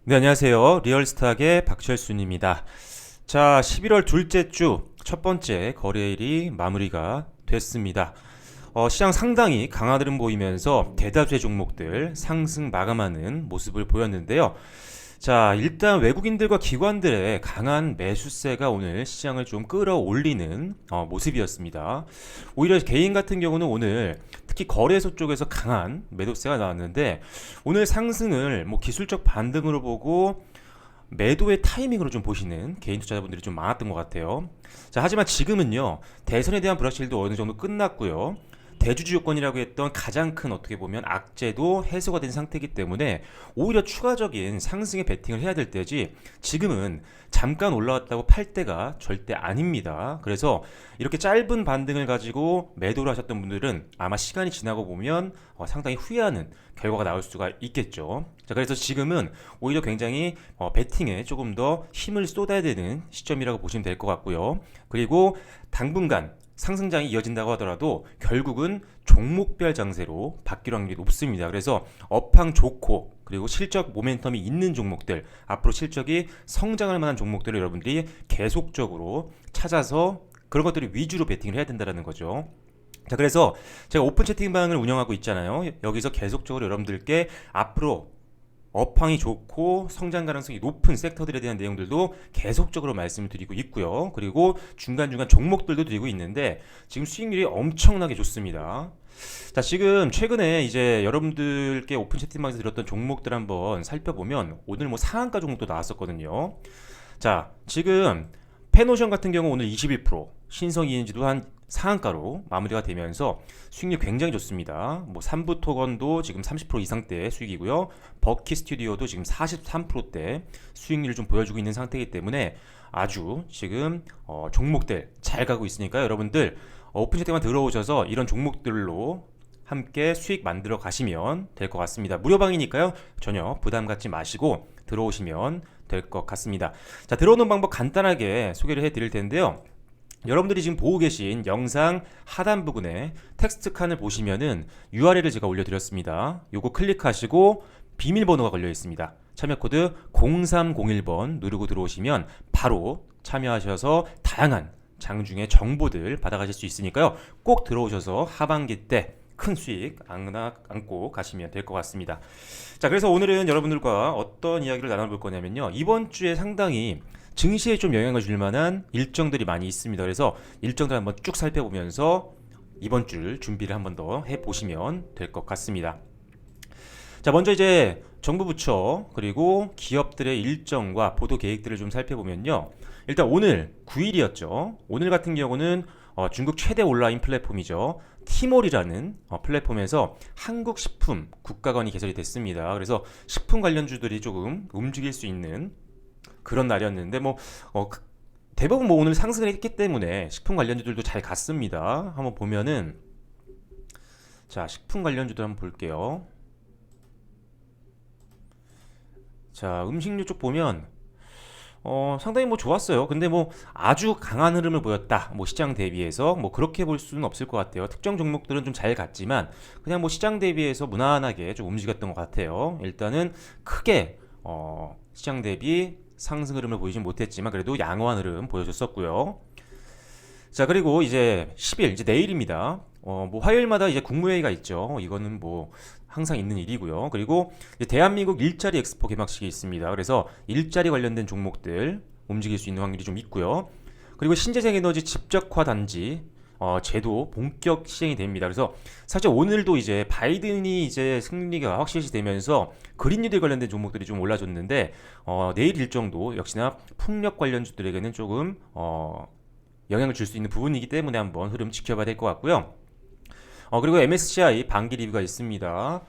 네, 안녕하세요. 리얼스탁의 박철순입니다. 자, 11월 둘째 주 첫 번째 거래일이 마무리가 됐습니다. 시장 상당히 강한 흐름 보이면서 대다수의 종목들 상승 마감하는 모습을 보였는데요. 자, 일단 외국인들과 기관들의 강한 매수세가 오늘 시장을 좀 끌어올리는 모습이었습니다. 오히려 개인 같은 경우는 오늘 특히 거래소 쪽에서 강한 매도세가 나왔는데 오늘 상승을 뭐 기술적 반등으로 보고 매도의 타이밍으로 좀 보시는 개인 투자자분들이 좀 많았던 것 같아요. 자, 하지만 지금은요, 대선에 대한 불확실도 어느 정도 끝났고요. 대주주 요건이라고 했던 가장 큰 어떻게 보면 악재도 해소가 된 상태이기 때문에 오히려 추가적인 상승에 베팅을 해야 될 때지 지금은 잠깐 올라왔다고 팔 때가 절대 아닙니다. 그래서 이렇게 짧은 반등을 가지고 매도를 하셨던 분들은 아마 시간이 지나고 보면 상당히 후회하는 결과가 나올 수가 있겠죠. 자, 그래서 지금은 오히려 굉장히 베팅에 조금 더 힘을 쏟아야 되는 시점이라고 보시면 될 것 같고요. 그리고 당분간 상승장이 이어진다고 하더라도 결국은 종목별 장세로 바뀔 확률이 높습니다. 그래서 업황 좋고 그리고 실적 모멘텀이 있는 종목들, 앞으로 실적이 성장할 만한 종목들을 여러분들이 계속적으로 찾아서 그런 것들을 위주로 베팅을 해야 된다는 거죠. 자, 그래서 제가 오픈 채팅방을 운영하고 있잖아요. 여기서 계속적으로 여러분들께 앞으로 업황이 좋고 성장 가능성이 높은 섹터들에 대한 내용들도 계속적으로 말씀을 드리고 있고요. 그리고 중간중간 종목들도 드리고 있는데 지금 수익률이 엄청나게 좋습니다. 자, 지금 최근에 이제 여러분들께 오픈 채팅방에서 드렸던 종목들 한번 살펴보면 오늘 뭐 상한가 종목도 나왔었거든요. 자, 지금 페노션 같은 경우 오늘 21%, 신성 ENG도 한 상한가로 마무리가 되면서 수익률 굉장히 좋습니다. 뭐 삼부 토건도 지금 30% 이상대 수익이고요. 버키 스튜디오도 지금 43%대 수익률을 좀 보여주고 있는 상태이기 때문에 아주 지금 종목들 잘 가고 있으니까 여러분들 오픈 채팅만 들어오셔서 이런 종목들로 함께 수익 만들어 가시면 될 것 같습니다. 무료방이니까요. 전혀 부담 갖지 마시고 들어오시면 될 것 같습니다. 자, 들어오는 방법 간단하게 소개를 해 드릴 텐데요. 여러분들이 지금 보고 계신 영상 하단 부분에 텍스트 칸을 보시면은 URL을 제가 올려드렸습니다. 요거 클릭하시고 비밀번호가 걸려 있습니다. 참여 코드 0301번 누르고 들어오시면 바로 참여하셔서 다양한 장중의 정보들 받아가실 수 있으니까요. 꼭 들어오셔서 하반기 때 큰 수익 안고 가시면 될 것 같습니다. 자, 그래서 오늘은 여러분들과 어떤 이야기를 나눠볼 거냐면요. 이번 주에 상당히 증시에 좀 영향을 줄 만한 일정들이 많이 있습니다. 그래서 일정들 한번 쭉 살펴보면서 이번 주 준비를 한번 더 해보시면 될 것 같습니다. 자, 먼저 이제 정부 부처 그리고 기업들의 일정과 보도 계획들을 좀 살펴보면요. 일단 오늘 9일이었죠. 오늘 같은 경우는 중국 최대 온라인 플랫폼이죠. 티몰이라는 플랫폼에서 한국 식품 국가관이 개설이 됐습니다. 그래서 식품 관련주들이 조금 움직일 수 있는 그런 날이었는데 대부분 뭐 오늘 상승을 했기 때문에 식품 관련주들도 잘 갔습니다. 한번 보면은 자, 식품 관련주들 한번 볼게요. 자, 음식료 쪽 보면 상당히 뭐 좋았어요. 근데 뭐 아주 강한 흐름을 보였다. 뭐 시장 대비해서 뭐 그렇게 볼 수는 없을 것 같아요. 특정 종목들은 좀 잘 갔지만 그냥 뭐 시장 대비해서 무난하게 좀 움직였던 것 같아요. 일단은 크게 시장 대비 상승 흐름을 보이진 못했지만 그래도 양호한 흐름 보여줬었고요. 자, 그리고 이제 10일 이제 내일입니다. 뭐 화요일마다 이제 국무회의가 있죠. 이거는 뭐 항상 있는 일이고요. 그리고 이제 대한민국 일자리 엑스포 개막식이 있습니다. 그래서 일자리 관련된 종목들 움직일 수 있는 확률이 좀 있고요. 그리고 신재생에너지 집적화 단지 제도 본격 시행이 됩니다. 그래서 사실 오늘도 이제 바이든이 이제 승리가 확실시 되면서 그린 뉴딜 관련된 종목들이 좀 올라줬는데 내일 일정도 역시나 풍력 관련주들에게는 조금 영향을 줄 수 있는 부분이기 때문에 한번 흐름 지켜봐야 될 것 같고요. 그리고 MSCI 반기 리뷰가 있습니다.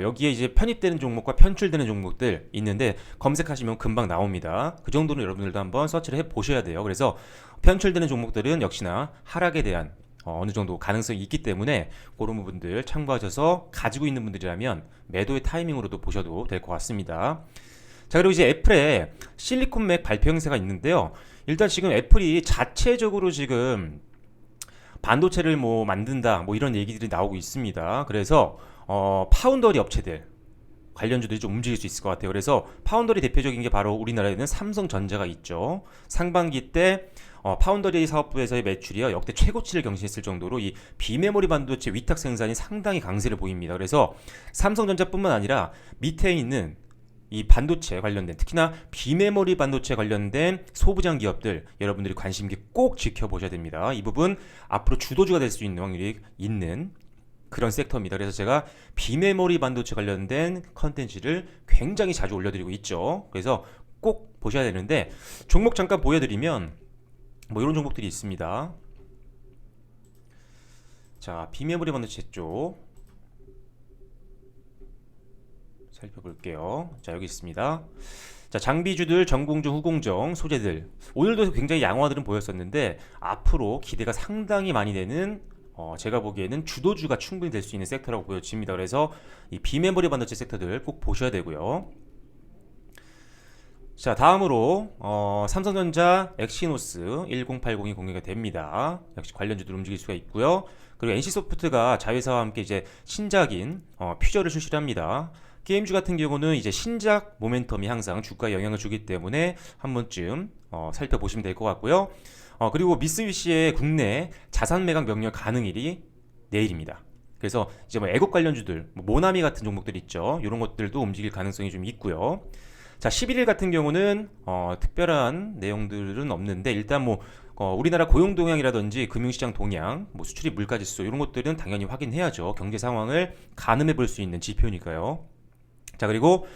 여기에 이제 편입되는 종목과 편출되는 종목들 있는데 검색하시면 금방 나옵니다. 그 정도는 여러분들도 한번 서치를 해 보셔야 돼요. 그래서 편출되는 종목들은 역시나 하락에 대한 어느 정도 가능성이 있기 때문에 그런 부분들 참고하셔서 가지고 있는 분들이라면 매도의 타이밍으로도 보셔도 될 것 같습니다. 자, 그리고 이제 애플의 실리콘 맥 발표 행사가 있는데요. 일단 지금 애플이 자체적으로 지금 반도체를 뭐 만든다 뭐 이런 얘기들이 나오고 있습니다. 그래서 파운더리 업체들 관련주들이 좀 움직일 수 있을 것 같아요. 그래서 파운더리 대표적인 게 바로 우리나라에는 삼성전자가 있죠. 상반기 때 파운더리 사업부에서의 매출이요 역대 최고치를 경신했을 정도로 이 비메모리 반도체 위탁 생산이 상당히 강세를 보입니다. 그래서 삼성전자뿐만 아니라 밑에 있는 이 반도체 관련된 특히나 비메모리 반도체 관련된 소부장 기업들 여러분들이 관심 있게 꼭 지켜보셔야 됩니다. 이 부분 앞으로 주도주가 될 수 있는 확률이 있는 그런 섹터입니다. 그래서 제가 비메모리 반도체 관련된 컨텐츠를 굉장히 자주 올려드리고 있죠. 그래서 꼭 보셔야 되는데 종목 잠깐 보여드리면 뭐 이런 종목들이 있습니다. 자, 비메모리 반도체 쪽 살펴볼게요. 자, 여기 있습니다. 자, 장비주들, 전공정, 후공정, 소재들. 오늘도 굉장히 양호화들은 보였었는데 앞으로 기대가 상당히 많이 되는 제가 보기에는 주도주가 충분히 될 수 있는 섹터라고 보여집니다. 그래서 이 비메모리 반도체 섹터들 꼭 보셔야 되고요. 자, 다음으로 삼성전자 엑시노스 1080이 공개가 됩니다. 역시 관련주들 움직일 수가 있고요. 그리고 NC소프트가 자회사와 함께 이제 신작인 퓨저를 출시를 합니다. 게임주 같은 경우는 이제 신작 모멘텀이 항상 주가에 영향을 주기 때문에 한 번쯤 살펴보시면 될 것 같고요. 그리고 미쓰비시의 국내 자산 매각 명령 가능일이 내일입니다. 그래서 이제 뭐 애국 관련주들, 뭐 모나미 같은 종목들 있죠. 이런 것들도 움직일 가능성이 좀 있고요. 자, 11일 같은 경우는 특별한 내용들은 없는데 일단 뭐 우리나라 고용 동향이라든지 금융시장 동향, 뭐 수출입 물가지수 이런 것들은 당연히 확인해야죠. 경제 상황을 가늠해 볼 수 있는 지표니까요. 자, 그리고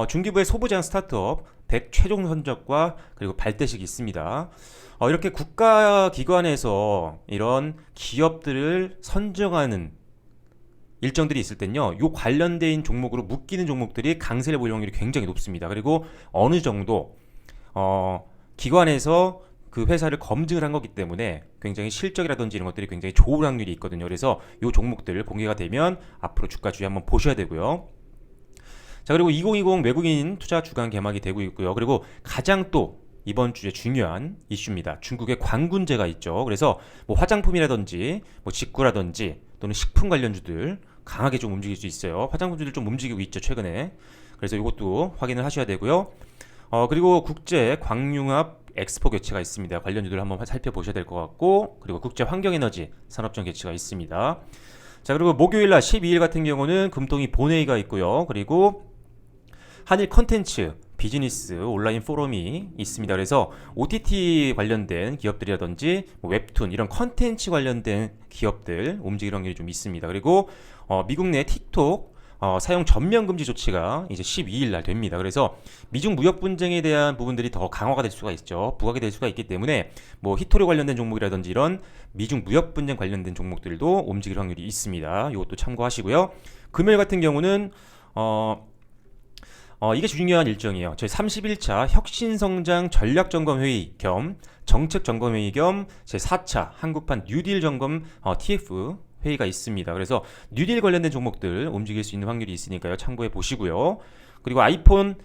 중기부의 소부장 스타트업 100 최종 선적과 그리고 발대식이 있습니다. 이렇게 국가기관에서 이런 기업들을 선정하는 일정들이 있을 땐요, 요 관련된 종목으로 묶이는 종목들이 강세를 보일 확률이 굉장히 높습니다. 그리고 어느 정도 기관에서 그 회사를 검증을 한 거기 때문에 굉장히 실적이라든지 이런 것들이 굉장히 좋을 확률이 있거든요. 그래서 요 종목들 공개가 되면 앞으로 주가 주의 한번 보셔야 되고요. 자, 그리고 2020 외국인 투자 주간 개막이 되고 있고요. 그리고 가장 또 이번 주에 중요한 이슈입니다. 중국의 관군제가 있죠. 그래서 뭐 화장품이라든지 뭐 직구라든지 또는 식품 관련주들 강하게 좀 움직일 수 있어요. 화장품주들 좀 움직이고 있죠, 최근에. 그래서 이것도 확인을 하셔야 되고요. 그리고 국제 광융합 엑스포 개최가 있습니다. 관련주들 한번 살펴보셔야 될 것 같고, 그리고 국제 환경에너지 산업정 개최가 있습니다. 자, 그리고 목요일날 12일 같은 경우는 금통위 본회의가 있고요. 그리고 한일 컨텐츠 비즈니스 온라인 포럼이 있습니다. 그래서 OTT 관련된 기업들이라든지 뭐 웹툰 이런 컨텐츠 관련된 기업들 움직일 확률이 좀 있습니다. 그리고 미국 내 틱톡 사용 전면 금지 조치가 이제 12일 날 됩니다. 그래서 미중 무역 분쟁에 대한 부분들이 더 강화가 될 수가 있죠. 부각이 될 수가 있기 때문에 뭐 히토리 관련된 종목이라든지 이런 미중 무역 분쟁 관련된 종목들도 움직일 확률이 있습니다. 이것도 참고하시고요. 금요일 같은 경우는 이게 중요한 일정이에요. 저희 31차 혁신성장 전략점검회의 겸 정책점검회의 겸 제4차 한국판 뉴딜 점검 TF 회의가 있습니다. 그래서 뉴딜 관련된 종목들 움직일 수 있는 확률이 있으니까요. 참고해 보시고요. 그리고 아이폰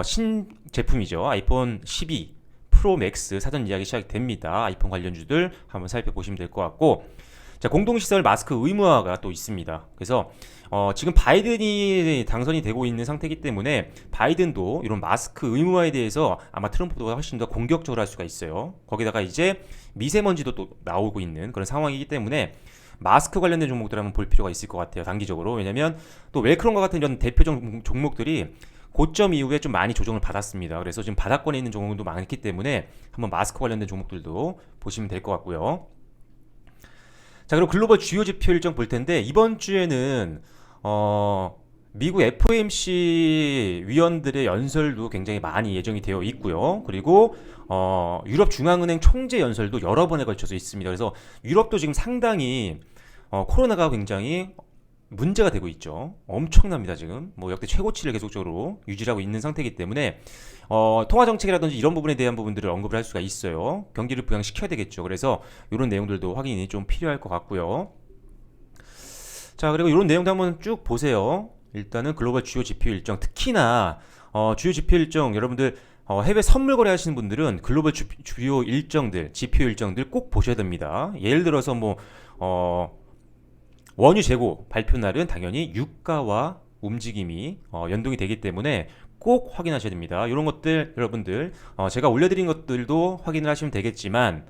신 제품이죠. 아이폰 12 프로 맥스 사전 예약이 시작됩니다. 아이폰 관련주들 한번 살펴보시면 될 것 같고, 자, 공동시설 마스크 의무화가 또 있습니다. 그래서 지금 바이든이 당선이 되고 있는 상태이기 때문에 바이든도 이런 마스크 의무화에 대해서 아마 트럼프보다 훨씬 더 공격적으로 할 수가 있어요. 거기다가 이제 미세먼지도 또 나오고 있는 그런 상황이기 때문에 마스크 관련된 종목들 한번 볼 필요가 있을 것 같아요. 단기적으로. 왜냐면 또 웰크론과 같은 이런 대표적 종목들이 고점 이후에 좀 많이 조정을 받았습니다. 그래서 지금 바닥권에 있는 종목도 많기 때문에 한번 마스크 관련된 종목들도 보시면 될 것 같고요. 자, 그리고 글로벌 주요 지표 일정 볼 텐데 이번 주에는 미국 FOMC 위원들의 연설도 굉장히 많이 예정이 되어 있고요. 그리고 유럽 중앙은행 총재 연설도 여러 번에 걸쳐서 있습니다. 그래서 유럽도 지금 상당히 코로나가 굉장히 문제가 되고 있죠. 엄청납니다. 지금 뭐 역대 최고치를 계속적으로 유지하고 있는 상태이기 때문에 통화 정책이라든지 이런 부분에 대한 부분들을 언급을 할 수가 있어요. 경기를 부양시켜야 되겠죠. 그래서 이런 내용들도 확인이 좀 필요할 것 같고요. 자, 그리고 이런 내용도 한번 쭉 보세요. 일단은 글로벌 주요 지표 일정, 특히나 주요 지표 일정, 여러분들 해외 선물 거래 하시는 분들은 글로벌 주요 일정들, 지표 일정들 꼭 보셔야 됩니다. 예를 들어서 뭐 원유 재고 발표 날은 당연히 유가와 움직임이 연동이 되기 때문에 꼭 확인하셔야 됩니다. 이런 것들 여러분들 제가 올려드린 것들도 확인을 하시면 되겠지만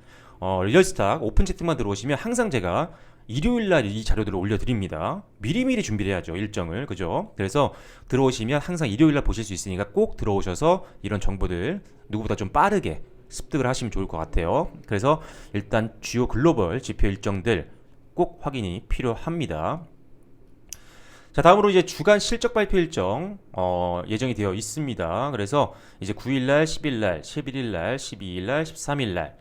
리얼스탁 오픈 채팅만 들어오시면 항상 제가 일요일날 이 자료들을 올려드립니다. 미리미리 준비를 해야죠. 일정을. 그죠? 그래서 들어오시면 항상 일요일날 보실 수 있으니까 꼭 들어오셔서 이런 정보들 누구보다 좀 빠르게 습득을 하시면 좋을 것 같아요. 그래서 일단 주요 글로벌 지표 일정들 꼭 확인이 필요합니다. 자, 다음으로 이제 주간 실적 발표 일정 예정이 되어 있습니다. 그래서 이제 9일날, 10일날, 11일날, 12일날, 13일날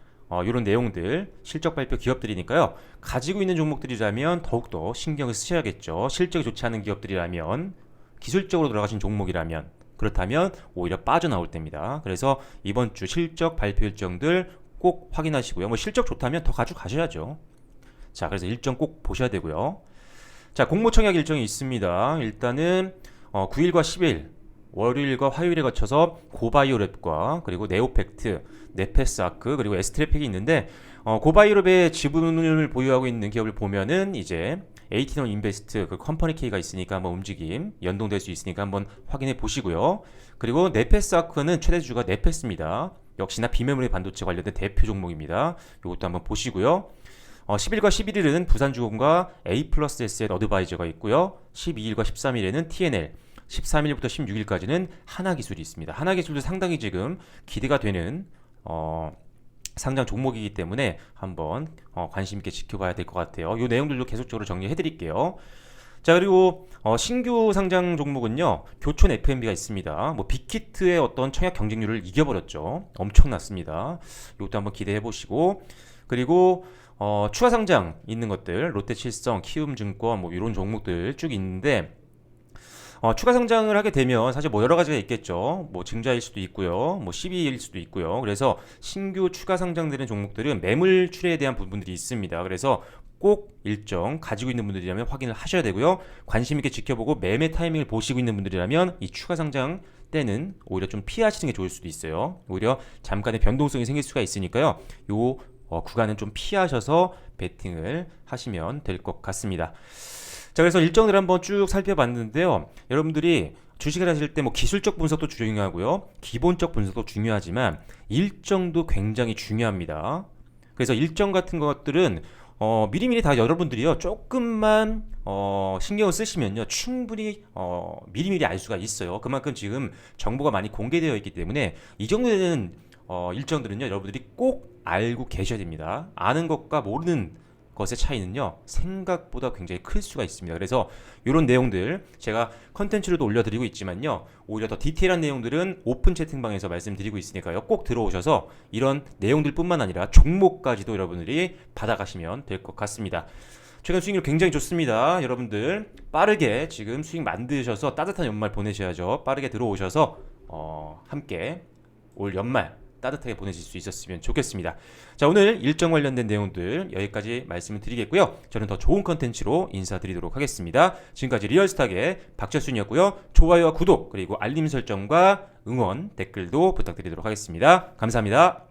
이런 내용들 실적 발표 기업들이니까요. 가지고 있는 종목들이라면 더욱더 신경을 쓰셔야겠죠. 실적이 좋지 않은 기업들이라면 기술적으로 들어가신 종목이라면 그렇다면 오히려 빠져나올 때입니다. 그래서 이번 주 실적 발표 일정들 꼭 확인하시고요. 뭐 실적 좋다면 더 가져가셔야죠. 자, 그래서 일정 꼭 보셔야 되고요. 자, 공모청약 일정이 있습니다. 일단은 9일과 10일 월요일과 화요일에 거쳐서 고바이오랩과 그리고 네오팩트, 네페스아크 그리고 에스트래픽이 있는데 고바이오랩의 지분을 보유하고 있는 기업을 보면은 이제 에이티넘 인베스트 그 컴퍼니 K가 있으니까 한번 움직임 연동될 수 있으니까 한번 확인해 보시고요. 그리고 네페스아크는 최대주가 네페스입니다. 역시나 비메모리 반도체 관련된 대표 종목입니다. 이것도 한번 보시고요. 10일과 11일은 부산주공과 A+S의 어드바이저가 있고요. 12일과 13일에는 TNL, 13일부터 16일까지는 하나기술이 있습니다. 하나기술도 상당히 지금 기대가 되는 상장 종목이기 때문에 한번 관심 있게 지켜봐야 될 것 같아요. 이 내용들도 계속적으로 정리해 드릴게요. 자, 그리고 신규 상장 종목은요. 교촌 FMB가 있습니다. 뭐 빅히트의 어떤 청약 경쟁률을 이겨버렸죠. 엄청났습니다. 이것도 한번 기대해 보시고, 그리고 추가 상장 있는 것들 롯데칠성, 키움증권 뭐 이런 종목들 쭉 있는데 추가 상장을 하게 되면 사실 뭐 여러 가지가 있겠죠. 뭐 증자일 수도 있고요. 뭐 12일 수도 있고요. 그래서 신규 추가 상장되는 종목들은 매물 출회에 대한 부분들이 있습니다. 그래서 꼭 일정 가지고 있는 분들이라면 확인을 하셔야 되고요. 관심 있게 지켜보고 매매 타이밍을 보시고 있는 분들이라면 이 추가 상장 때는 오히려 좀 피하시는 게 좋을 수도 있어요. 오히려 잠깐의 변동성이 생길 수가 있으니까요. 요 구간은 좀 피하셔서 베팅을 하시면 될 것 같습니다. 자, 그래서 일정을 한번 쭉 살펴봤는데요. 여러분들이 주식을 하실 때 뭐 기술적 분석도 중요하고요. 기본적 분석도 중요하지만 일정도 굉장히 중요합니다. 그래서 일정 같은 것들은 미리미리 다 여러분들이요. 조금만 신경을 쓰시면요. 충분히 미리미리 알 수가 있어요. 그만큼 지금 정보가 많이 공개되어 있기 때문에 이 정도 되는 일정들은요. 여러분들이 꼭 알고 계셔야 됩니다. 아는 것과 모르는 것의 차이는요 생각보다 굉장히 클 수가 있습니다. 그래서 이런 내용들 제가 컨텐츠로도 올려드리고 있지만요 오히려 더 디테일한 내용들은 오픈 채팅방에서 말씀드리고 있으니까요 꼭 들어오셔서 이런 내용들 뿐만 아니라 종목까지도 여러분들이 받아가시면 될 것 같습니다. 최근 수익률 굉장히 좋습니다. 여러분들 빠르게 지금 수익 만드셔서 따뜻한 연말 보내셔야죠. 빠르게 들어오셔서 함께 올 연말 따뜻하게 보내실 수 있었으면 좋겠습니다. 자, 오늘 일정 관련된 내용들 여기까지 말씀을 드리겠고요. 저는 더 좋은 컨텐츠로 인사드리도록 하겠습니다. 지금까지 리얼스탁의 박철순이었고요. 좋아요와 구독 그리고 알림 설정과 응원 댓글도 부탁드리도록 하겠습니다. 감사합니다.